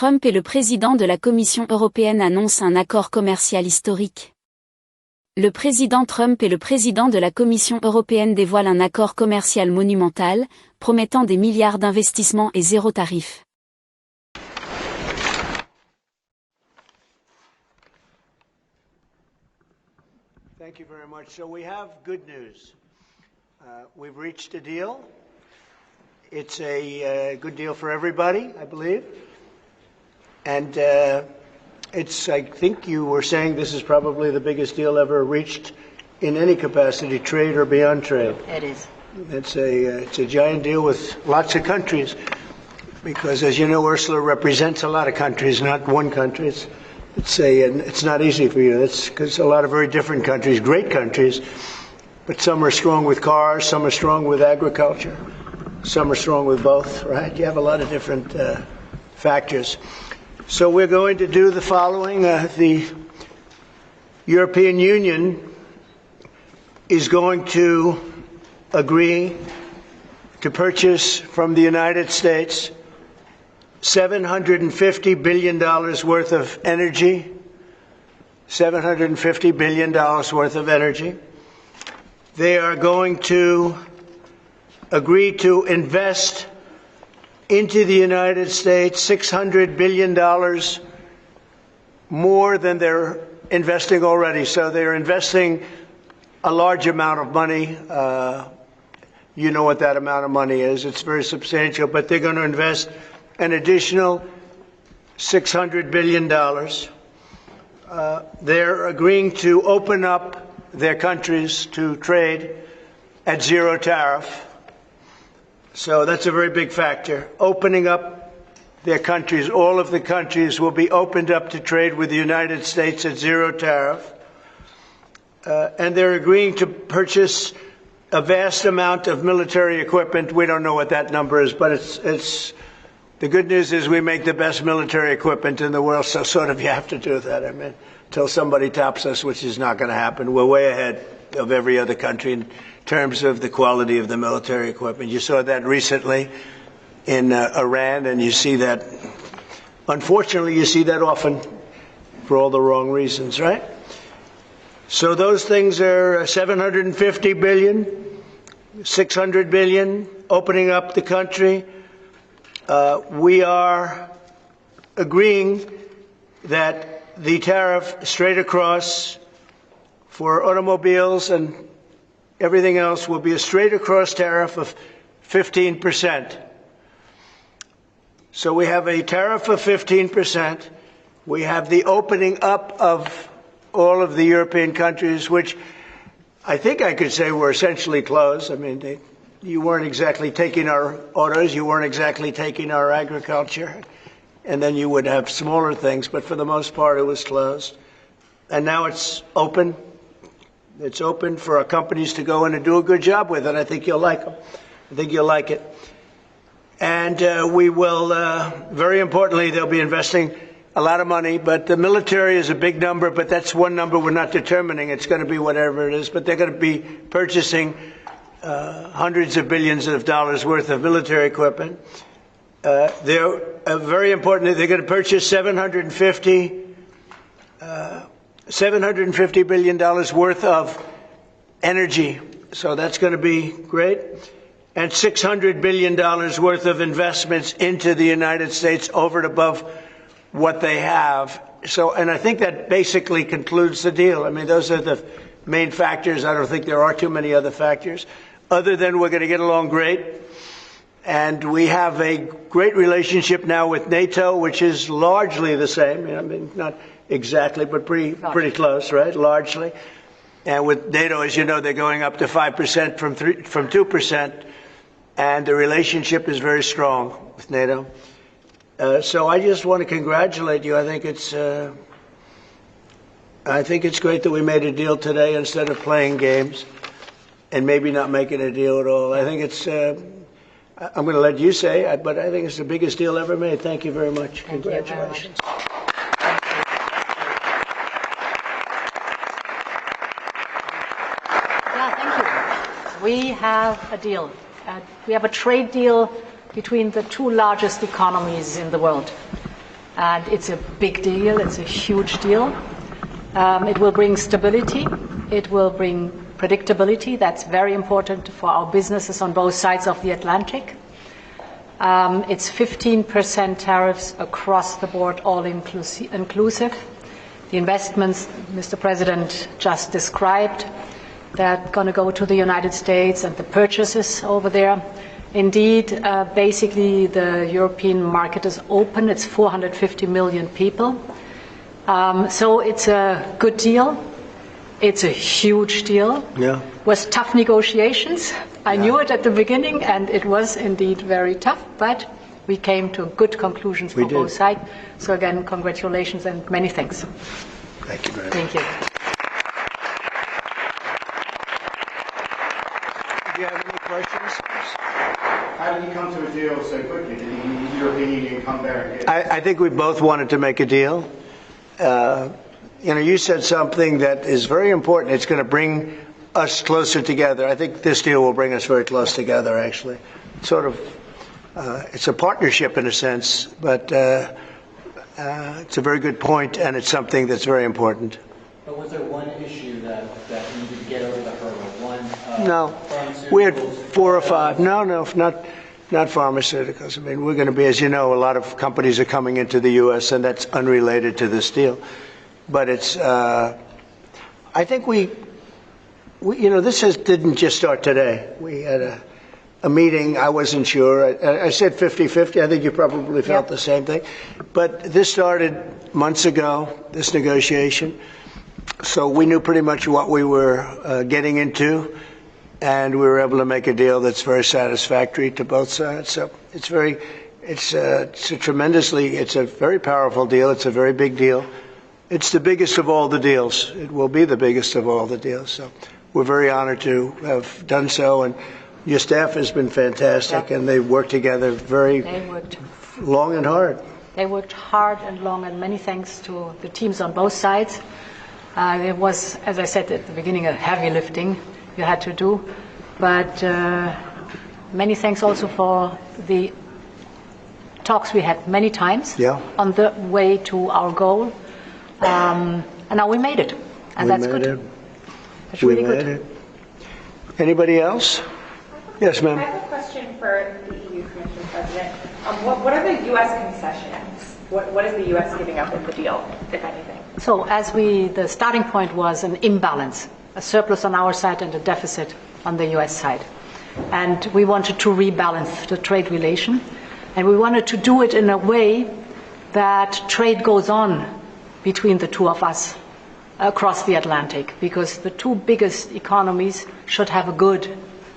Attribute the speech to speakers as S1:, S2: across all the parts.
S1: Trump et le président de la Commission européenne annoncent un accord commercial historique. Le président Trump et le président de la Commission européenne dévoilent un accord commercial monumental, promettant des milliards d'investissements et zéro tarif.
S2: Thank you very much. So we have good news. We've reached a deal. It's a good deal for everybody, I believe. And I think you were saying this is probably the biggest deal ever reached in any capacity, trade or beyond trade.
S3: It is.
S2: It's a giant deal with lots of countries, because as you know, Ursula represents a lot of countries, not one country. It's not easy for you. It's because a lot of very different countries, great countries, but some are strong with cars, some are strong with agriculture, some are strong with both, right? You have a lot of different factors. So we're going to do the following. The European Union is going to agree to purchase from the United States $750 billion worth of energy. $750 billion worth of energy. They are going to agree to invest into the United States $600 billion more than they're investing already. So they're investing a large amount of money. You know what that amount of money is. It's very substantial, but they're going to invest an additional $600 billion. They're agreeing to open up their countries to trade at zero tariff. So that's a very big factor. Opening up their countries, all of the countries will be opened up to trade with the United States at zero tariff. And they're agreeing to purchase a vast amount of military equipment. We don't know what that number is, but it's the good news is we make the best military equipment in the world, so sort of you have to do that. I mean, until somebody tops us, which is not going to happen. We're way ahead of every other country in terms of the quality of the military equipment. You saw that recently in Iran, and you see that, unfortunately, you see that often for all the wrong reasons, right? So those things are $750 billion, $600 billion, opening up the country. We are agreeing that the tariff straight across for automobiles and everything else will be a straight across tariff of 15%. So we have a tariff of 15%. We have the opening up of all of the European countries, which I think I could say were essentially closed. I mean, you weren't exactly taking our autos, you weren't exactly taking our agriculture, and then you would have smaller things, but for the most part it was closed. And now it's open. It's open for our companies to go in and do a good job with it. I think you'll like them. I think you'll like it. And we will, very importantly, they'll be investing a lot of money, but the military is a big number, but that's one number we're not determining. It's going to be whatever it is, but they're going to be purchasing hundreds of billions of dollars worth of military equipment. They're very important. They're going to purchase $750 billion worth of energy. So that's going to be great. And $600 billion worth of investments into the United States over and above what they have. So, and I think that basically concludes the deal. I mean, those are the main factors. I don't think there are too many other factors, other than we're going to get along great. And we have a great relationship now with NATO, which is largely the same. I mean, not exactly, but pretty close, right? Largely. And with NATO, as you know, they're going up to 5% from 2%. And the relationship is very strong with NATO. So I just want to congratulate you. I think it's great that we made a deal today instead of playing games and maybe not making a deal at all. I think it's, I'm going to let you say it, but I think it's the biggest deal ever made. Thank you very much. Congratulations.
S3: Yeah, thank you. We have a deal. We have a trade deal between the two largest economies in the world. and it's a big deal. It's a huge deal. It will bring stability. It will bring predictability. That's very important for our businesses on both sides of the Atlantic. It's 15% tariffs across the board, all inclusive. The investments Mr. President just described, they're going to go to the United States, and the purchases over there. Indeed, basically the European market is open. It's 450 million people. So it's a good deal. It's a huge deal.
S2: Yeah.
S3: It was tough negotiations. I knew it at the beginning, and it was indeed very tough, but we came to good conclusions for both sides. So again, congratulations and many thanks.
S2: Thank you very much.
S3: Thank you.
S2: Do you have any questions?
S4: How did you come to a deal so quickly? Did the European Union come there and get
S2: I think we both wanted to make a deal. You said something that is very important. It's going to bring us closer together. I think this deal will bring us very close together, actually. It's a partnership in a sense, but it's a very good point, and it's something that's very important.
S5: But was there one issue that you needed to get over the hurdle?
S2: No. We had 4 or 5. No, not pharmaceuticals. I mean, we're going to be, as you know, a lot of companies are coming into the U.S., and that's unrelated to this deal. But it's, I think this didn't just start today. We had a meeting. I wasn't sure. I said 50-50. I think you probably felt the same thing. But this started months ago, this negotiation. So we knew pretty much what we were getting into, and we were able to make a deal that's very satisfactory to both sides. So it's a very powerful deal. It's a very big deal. It's the biggest of all the deals. It will be the biggest of all the deals. So we're very honored to have done so, and your staff has been fantastic, and they worked together long and hard.
S3: They worked hard and long, and many thanks to the teams on both sides. It was, as I said at the beginning, a heavy lifting you had to do, but many thanks also for the talks we had many times on the way to our goal. And now we made it, and that's good. That's really good.
S2: Anybody else? Yes, ma'am.
S6: I have a question for the EU Commission President. What are the U.S. concessions? What is the U.S. giving up in the deal, if anything?
S3: So the starting point was an imbalance, a surplus on our side and a deficit on the U.S. side. And we wanted to rebalance the trade relation. And we wanted to do it in a way that trade goes on between the two of us across the Atlantic, because the two biggest economies should have a good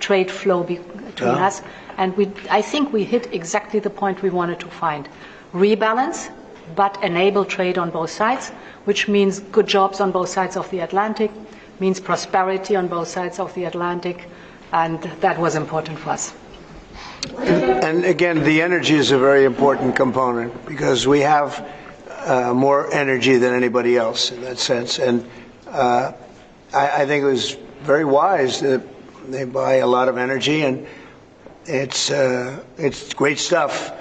S3: trade flow between us. And I think we hit exactly the point we wanted to find. Rebalance, but enable trade on both sides, which means good jobs on both sides of the Atlantic, means prosperity on both sides of the Atlantic, and that was important for us.
S2: And again, the energy is a very important component, because we have more energy than anybody else in that sense. And I think it was very wise that they buy a lot of energy, and it's great stuff,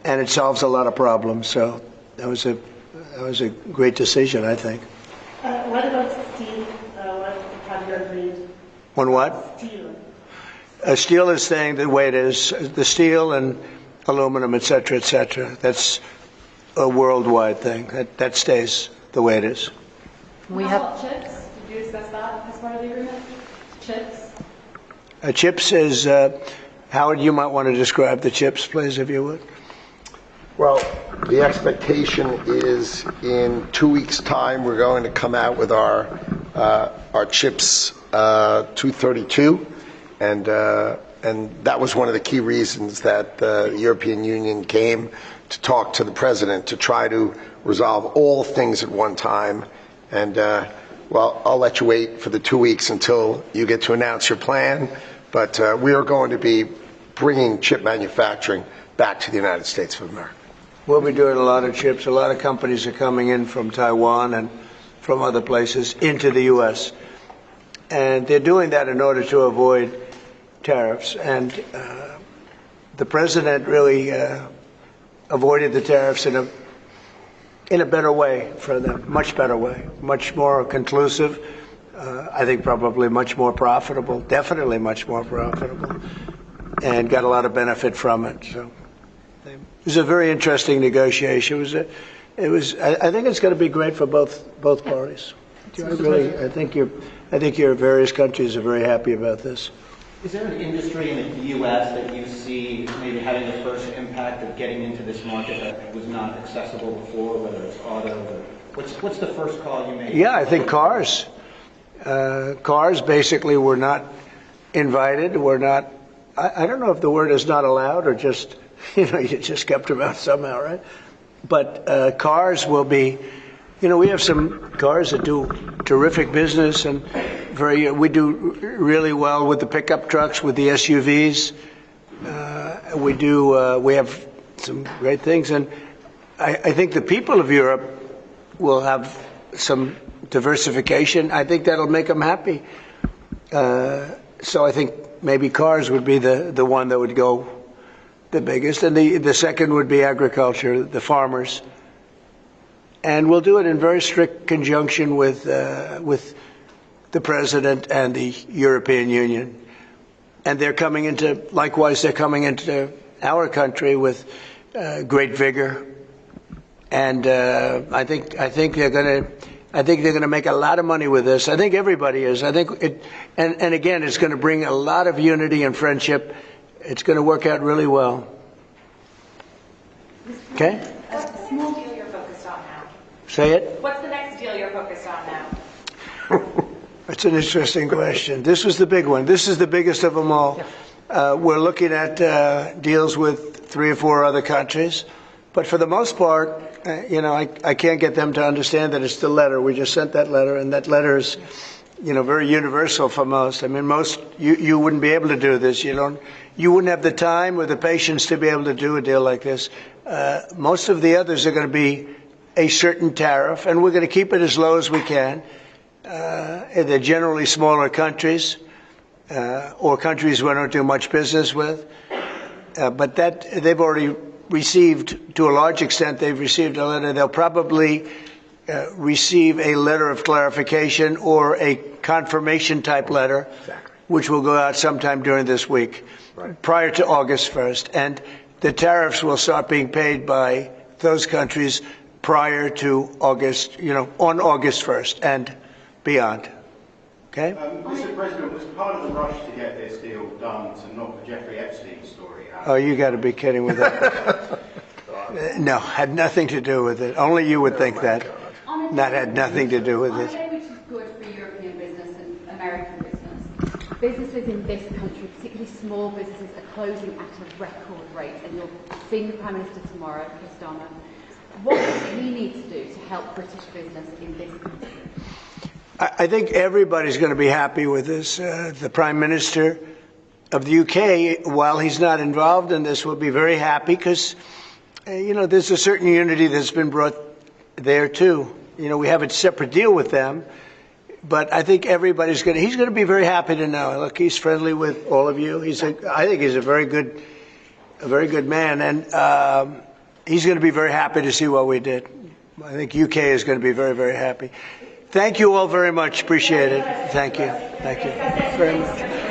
S2: and it solves a lot of problems. So that was a great decision, I think.
S7: What about steel? What have you agreed?
S2: On what?
S7: Steel.
S2: Steel is staying the way it is. The steel and aluminum, et cetera, that's a worldwide thing. That stays the way it is.
S6: We have chips. Did you discuss that as part of the agreement? Chips.
S2: Chips is Howard. You might want to describe the chips, please, if you would.
S8: Well, the expectation is in 2 weeks' time we're going to come out with our chips 232, and that was one of the key reasons that the European Union came to talk to the president to try to resolve all things at one time. And well, I'll let you wait for the 2 weeks until you get to announce your plan. But we are going to be bringing chip manufacturing back to the United States of America.
S2: We'll be doing a lot of chips. A lot of companies are coming in from Taiwan and from other places into the U.S. And they're doing that in order to avoid tariffs. And the president really avoided the tariffs in in a better way for them, much better way, much more conclusive. I think probably much more profitable, definitely much more profitable, and got a lot of benefit from it. So it was a very interesting negotiation. I think it's going to be great for both parties. I think your various countries are very happy about this.
S5: Is there an industry in the U.S. that you see maybe having the first impact of getting into this market that was not accessible before, whether it's auto or what's the first call you made?
S2: Yeah, I think cars. Cars basically were not invited. Were not. I don't know if the word is not allowed or just you just kept them out somehow, right? But cars will be. We have some cars that do terrific business and we do really well with the pickup trucks, with the SUVs. We have some great things, and I think the people of Europe will have some diversification. I think that'll make them happy. So I think maybe cars would be the one that would go the biggest, and the second would be agriculture, the farmers. And we'll do it in very strict conjunction with the President and the European Union. And they're coming into our country with great vigor. And I think they're going to make a lot of money with this. I think everybody is. I think and again, it's going to bring a lot of unity and friendship. It's going to work out really well. Okay?
S6: What's the next deal you're focused on now?
S2: Say it.
S6: What's the next deal you're focused on now?
S2: That's an interesting question. This was the big one. This is the biggest of them all. We're looking at deals with 3 or 4 other countries. But for the most part, I can't get them to understand that it's the letter. We just sent that letter, and that letter is, very universal for most. I mean, most, you wouldn't be able to do this. You wouldn't have the time or the patience to be able to do a deal like this. Most of the others are going to be a certain tariff, and we're going to keep it as low as we can. They're generally smaller countries or countries we don't do much business with. But that they've already received, to a large extent, they've received a letter. They'll probably receive a letter of clarification or a confirmation type letter, which will go out sometime during this week, prior to August 1st. And the tariffs will start being paid by those countries prior to August, on August 1st and beyond. Okay?
S4: Mr. President, was part of the rush to get this deal done to knock the Jeffrey Epstein story out?
S2: Oh, you got to be kidding with that. No, had nothing to do with it. Only you would think that. That had nothing to do with it.
S9: Which is good for European business and American business. Businesses in this country, particularly small businesses, are closing at a record rate. And you'll see the Prime Minister tomorrow, Starmer. What does he need to do to help British business in this country?
S2: I think everybody's going to be happy with this. The Prime Minister of the UK, while he's not involved in this, will be very happy because, there's a certain unity that's been brought there too. We have a separate deal with them, but I think he's going to be very happy to know. Look, he's friendly with all of you. I think he's a very good man, and he's going to be very happy to see what we did. I think UK is going to be very, very happy. Thank you all very much. Appreciate it. Thank you. Thank you very much.